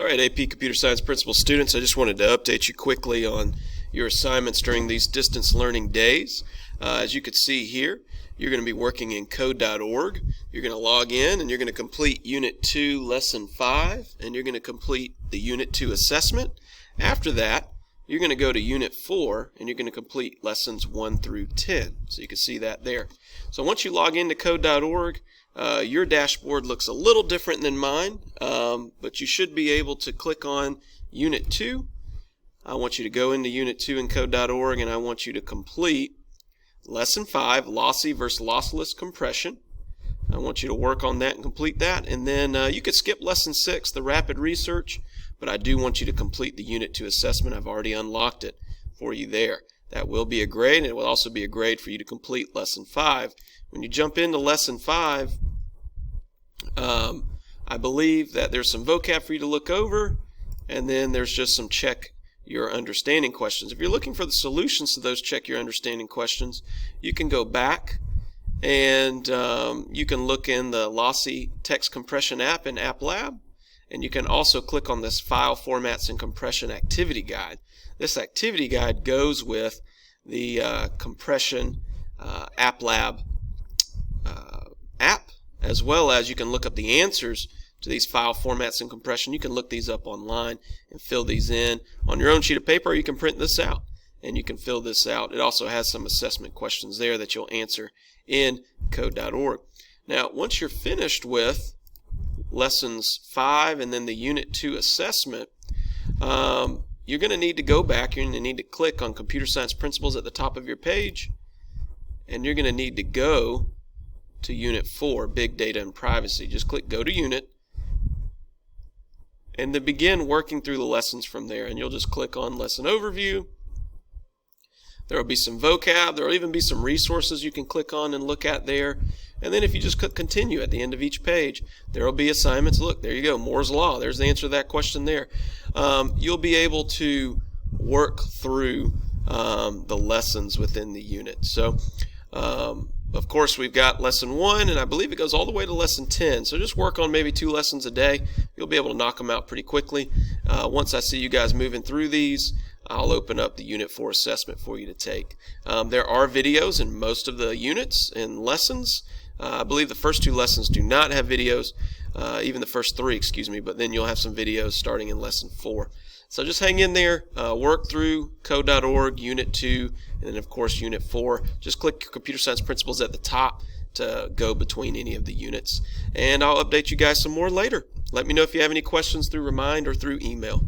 All right, AP Computer Science Principal students, I just wanted to update you quickly on your assignments during these distance learning days. As you can see here, you're going to be working in code.org. You're going to log in and you're going to complete Unit 2, Lesson 5, and you're going to complete the Unit 2 assessment. After that, you're going to go to Unit 4 and you're going to complete Lessons 1 through 10. So you can see that there. So once you log into code.org, your dashboard looks a little different than mine, but you should be able to click on Unit 2. I want you to go into Unit 2 in code.org and I want you to complete Lesson 5, Lossy versus Lossless Compression. I want you to work on that and complete that, and then you could skip Lesson 6, the Rapid Research, but I do want you to complete the Unit 2 assessment. I've already unlocked it for you there. That will be a grade, and it will also be a grade for you to complete Lesson 5. When you jump into Lesson 5, I believe that there's some vocab for you to look over, and then there's just some check your understanding questions. If you're looking for the solutions to those check your understanding questions, you can go back and you can look in the Lossy Text Compression app in App Lab, and you can also click on this File Formats and Compression Activity Guide. This activity guide goes with the Compression App Lab app, as well as you can look up the answers to these file formats and compression. You can look these up online and fill these in on your own sheet of paper, or you can print this out and you can fill this out. It also has some assessment questions there that you'll answer in code.org. Now, once you're finished with Lessons 5 and then the Unit 2 assessment, you're going to need to go back. You're going to need to click on Computer Science Principles at the top of your page, and you're going to need to go to Unit 4, Big Data and Privacy. Just click Go to Unit, and then begin working through the lessons from there. And you'll just click on Lesson Overview. There will be some vocab. There will even be some resources you can click on and look at there. And then if you just click Continue at the end of each page, there will be assignments. Look, there you go, Moore's Law. There's the answer to that question there. You'll be able to work through the lessons within the unit. So, of course, we've got Lesson 1, and I believe it goes all the way to Lesson 10. So just work on maybe 2 lessons a day. You'll be able to knock them out pretty quickly. Once I see you guys moving through these, I'll open up the Unit 4 assessment for you to take. There are videos in most of the units and lessons. I believe the first 2 lessons do not have videos, even the first 3, excuse me, but then you'll have some videos starting in Lesson 4. So just hang in there, work through code.org, Unit 2, and then of course Unit 4. Just click Computer Science Principles at the top to go between any of the units. And I'll update you guys some more later. Let me know if you have any questions through Remind or through email.